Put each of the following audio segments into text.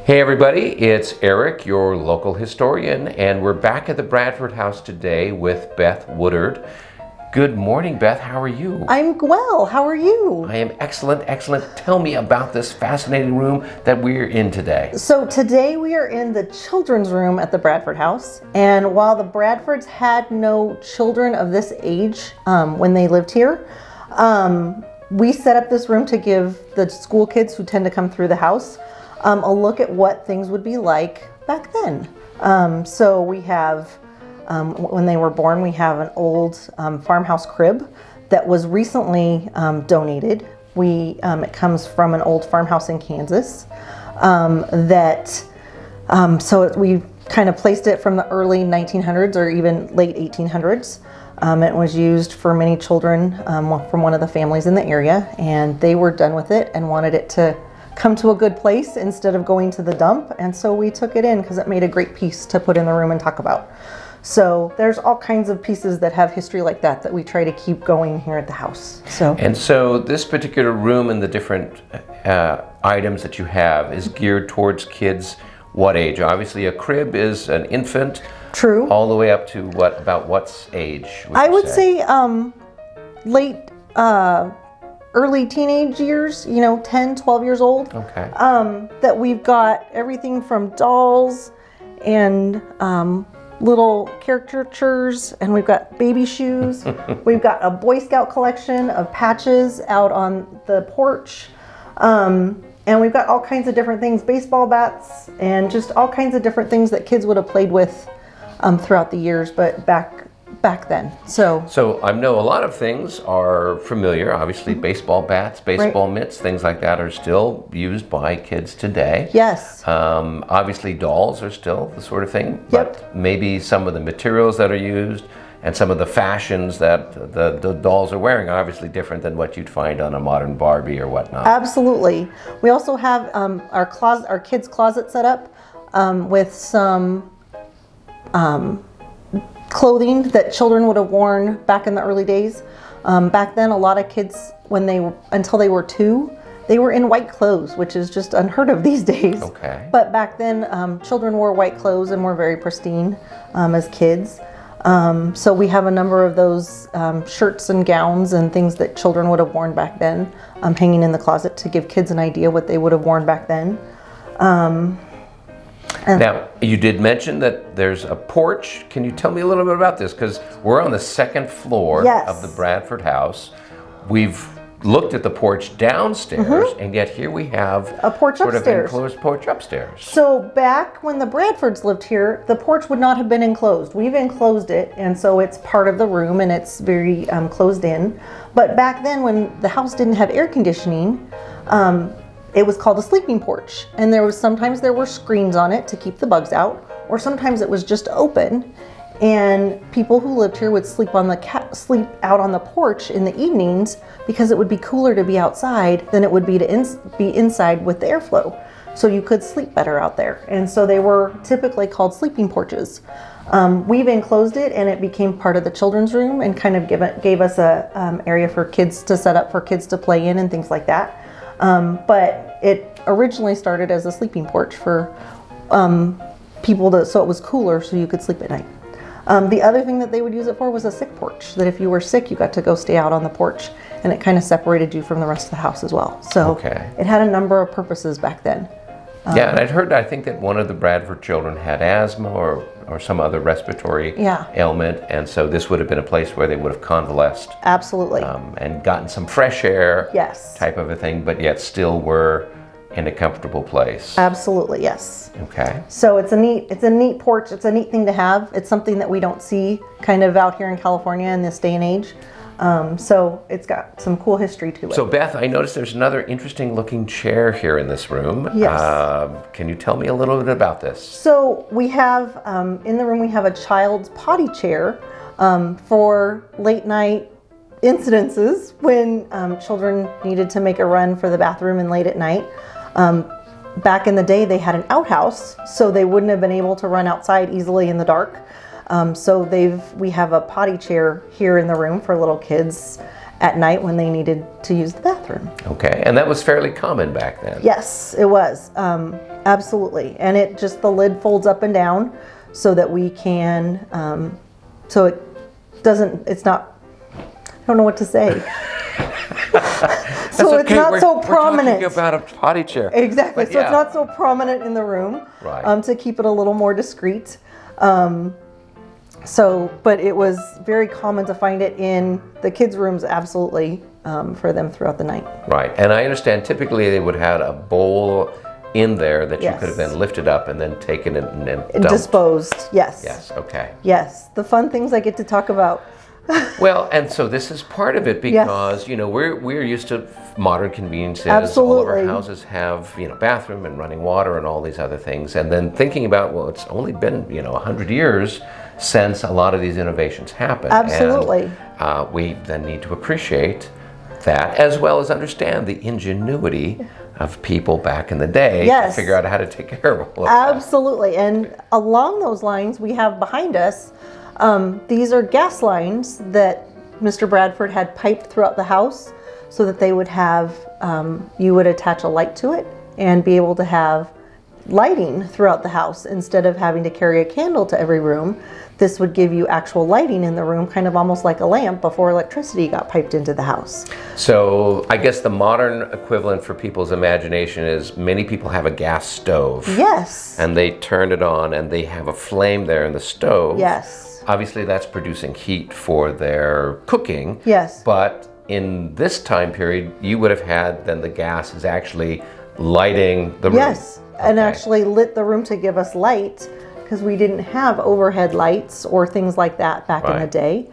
Hey everybody, it's Eric, your local historian, and we're back at the Bradford House today with Beth Woodard. Good morning, Beth. How are you? I'm well. How are you? I am excellent, excellent. Tell me about this fascinating room that we're in today. So today we are in the children's room at the Bradford House, and while the Bradfords had no children of this age when they lived here, we set up this room to give the school kids who tend to come through the house a look at what things would be like back then. So we have, when they were born, we have an old farmhouse crib that was recently donated. It comes from an old farmhouse in Kansas so we kind of placed it from the early 1900s or even late 1800s. It was used for many children from one of the families in the area, and they were done with it and wanted it to come to a good place instead of going to the dump, and so we took it in because it made a great piece to put in the room and talk about. So there's all kinds of pieces that have history like that we try to keep going here at the house. And so this particular room and the different items that you have is geared towards kids what age? Obviously a crib is an infant. True. All the way up to what age? I would say late early teenage years, 10, 12 years old. Okay. That we've got everything from dolls and little caricatures, and we've got baby shoes. We've got a Boy Scout collection of patches out on the porch. And we've got all kinds of different things, baseball bats, and just all kinds of different things that kids would have played with throughout the years, but back then. So I know a lot of things are familiar. Obviously, baseball bats, baseball mitts, things like that are still used by kids today. Yes. Obviously, dolls are still the sort of thing. Yep. But maybe some of the materials that are used and some of the fashions that the dolls are wearing are obviously different than what you'd find on a modern Barbie or whatnot. Absolutely. We also have our kids' closet set up with some clothing that children would have worn back in the early days. Back then, a lot of kids, until they were 2, they were in white clothes, which is just unheard of these days. Okay. But back then, children wore white clothes and were very pristine as kids. So we have a number of those shirts and gowns and things that children would have worn back then, hanging in the closet to give kids an idea what they would have worn back then. Now, you did mention that there's a porch. Can you tell me a little bit about this? Because we're on the second floor of the Bradford House. We've looked at the porch downstairs, and yet here we have a porch sort upstairs. of enclosed porch upstairs. So back when the Bradfords lived here, the porch would not have been enclosed. We've enclosed it, and so it's part of the room, and it's very closed in. But back then, when the house didn't have air conditioning, it was called a sleeping porch, and sometimes there were screens on it to keep the bugs out, or sometimes it was just open, and people who lived here would sleep out on the porch in the evenings because it would be cooler to be outside than it would be to be inside with the airflow. So you could sleep better out there, and so they were typically called sleeping porches. We've enclosed it, and it became part of the children's room and kind of gave us a area for kids to set up for kids to play in and things like that. But it originally started as a sleeping porch for people so it was cooler so you could sleep at night. The other thing that they would use it for was a sick porch, that if you were sick, you got to go stay out on the porch, and it kind of separated you from the rest of the house as well. So It had a number of purposes back then. Yeah, and I think that one of the Bradford children had asthma or some other respiratory ailment, and so this would have been a place where they would have convalesced. Absolutely. And gotten some fresh air. Yes. Type of a thing, but yet still were in a comfortable place. Absolutely, yes. Okay. So it's a neat porch. It's a neat thing to have. It's something that we don't see kind of out here in California in this day and age. So it's got some cool history to it. So Beth, I noticed there's another interesting looking chair here in this room. Yes. Can you tell me a little bit about this? So we have, in the room we have a child's potty chair for late night incidences when children needed to make a run for the bathroom and late at night. Back in the day they had an outhouse, so they wouldn't have been able to run outside easily in the dark. So we have a potty chair here in the room for little kids, at night when they needed to use the bathroom. Okay, and that was fairly common back then. Yes, it was. Absolutely. And it just, the lid folds up and down so that we can, so it doesn't, it's not, I don't know what to say. So it's not so prominent. We're talking about a potty chair. Exactly. So it's not so prominent in the room. Right. To keep it a little more discreet. But it was very common to find it in the kids' rooms, absolutely, for them throughout the night. Right. And I understand typically they would have a bowl in there that you could have then lifted up and then taken it and dumped. Disposed, yes. Yes, okay. Yes, the fun things I get to talk about. Well, and so this is part of it because, we're used to modern conveniences. All of our houses have, bathroom and running water and all these other things. And then thinking about, well, it's only been, 100 years since a lot of these innovations happened. Absolutely. And we then need to appreciate that as well as understand the ingenuity of people back in the day to figure out how to take care of all of that. Absolutely. And along those lines, we have behind us, these are gas lines that Mr. Bradford had piped throughout the house so that they would have, you would attach a light to it and be able to have lighting throughout the house instead of having to carry a candle to every room. This would give you actual lighting in the room, kind of almost like a lamp before electricity got piped into the house. So I guess the modern equivalent for people's imagination is many people have a gas stove. Yes. And they turn it on and they have a flame there in the stove. Yes. Obviously that's producing heat for their cooking. Yes. But in this time period, you would have had then the gas is actually lighting the room. Yes. And actually lit the room to give us light, because we didn't have overhead lights or things like that back in the day.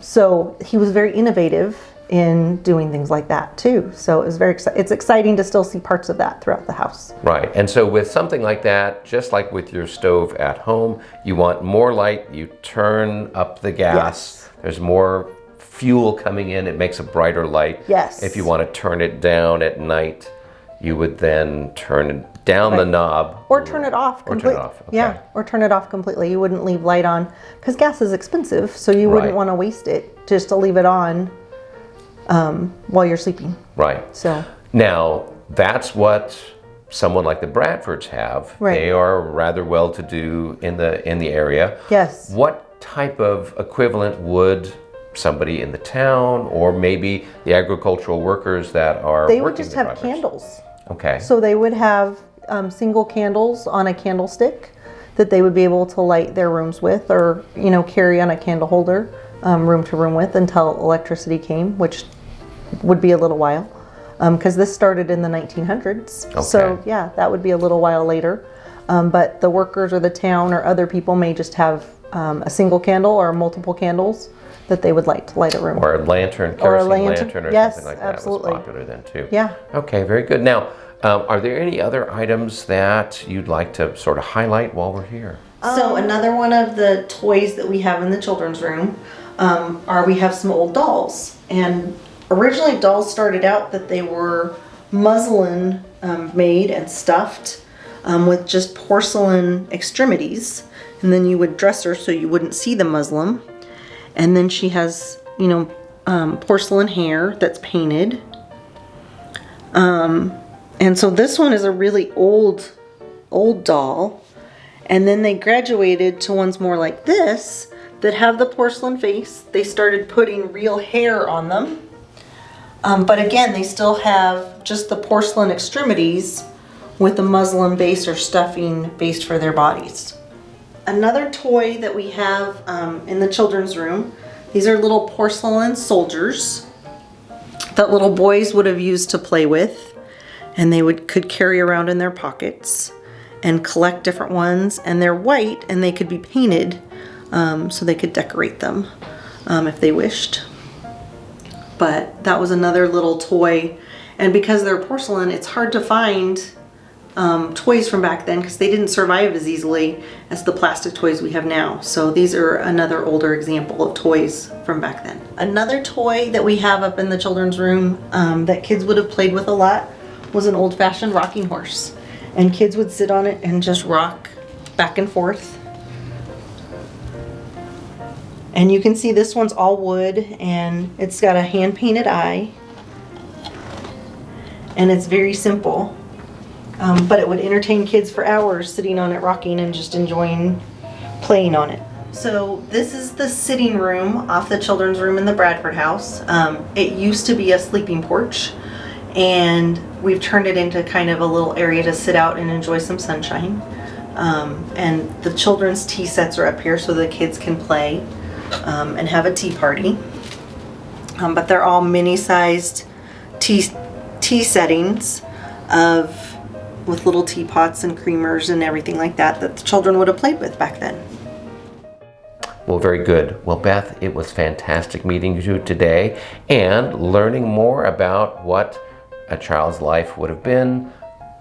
So he was very innovative in doing things like that too. So it was it's exciting to still see parts of that throughout the house. Right. And so with something like that, just like with your stove at home, you want more light, you turn up the gas. Yes. There's more fuel coming in, it makes a brighter light. Yes. If you want to turn it down at night, you would then turn down the knob. Or turn it off completely. Or turn it off. Okay. Yeah, or turn it off completely. You wouldn't leave light on, because gas is expensive, so you wouldn't want to waste it just to leave it on while you're sleeping. Right. So now, that's what someone like the Bradfords have. Right. They are rather well-to-do in the area. Yes. What type of equivalent would somebody in the town or maybe the agricultural workers that are They would working just the have projects? candles. Okay. So they would have single candles on a candlestick that they would be able to light their rooms with, or carry on a candle holder room to room with until electricity came, which would be a little while, because this started in the 1900s. Okay. So yeah, that would be a little while later. But the workers or the town or other people may just have a single candle or multiple candles that they would light to light a room. Or a lantern, kerosene lantern or something like that absolutely. was popular then too. Yeah. Okay, very good. Now, are there any other items that you'd like to sort of highlight while we're here? So another one of the toys that we have in the children's room we have some old dolls. And originally dolls started out that they were muslin made and stuffed with just porcelain extremities. And then you would dress her so you wouldn't see the muslin. And then she has, porcelain hair that's painted. And so this one is a really old doll. And then they graduated to ones more like this that have the porcelain face. They started putting real hair on them. But again, they still have just the porcelain extremities with a muslin base or stuffing based for their bodies. Another toy that we have in the children's room, these are little porcelain soldiers that little boys would have used to play with, and they could carry around in their pockets and collect different ones. And they're white and they could be painted so they could decorate them if they wished. But that was another little toy, and because they're porcelain, it's hard to find toys from back then because they didn't survive as easily as the plastic toys we have now. So these are another older example of toys from back then. Another toy that we have up in the children's room that kids would have played with a lot was an old-fashioned rocking horse. And kids would sit on it and just rock back and forth. And you can see this one's all wood, and it's got a hand-painted eye. And it's very simple. But it would entertain kids for hours sitting on it, rocking, and just enjoying playing on it. So this is the sitting room off the children's room in the Bradford house. It used to be a sleeping porch, and we've turned it into kind of a little area to sit out and enjoy some sunshine. And the children's tea sets are up here so the kids can play and have a tea party. But they're all mini-sized tea settings with little teapots and creamers and everything like that the children would have played with back then. Well, very good. Well, Beth, it was fantastic meeting you today and learning more about what a child's life would have been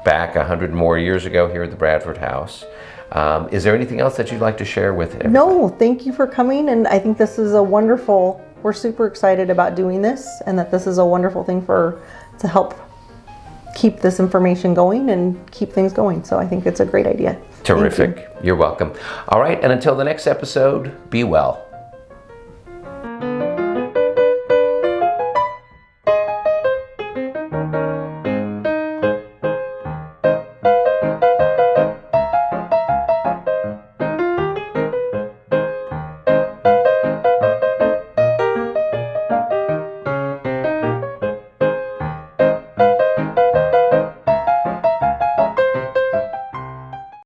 back 100 more years ago here at the Bradford House. Is there anything else that you'd like to share with everybody? No, thank you for coming, and I think this is a wonderful, we're super excited about doing this, and that this is a wonderful thing to help keep this information going and keep things going. So I think it's a great idea. Terrific. You're welcome. All right, and until the next episode, be well.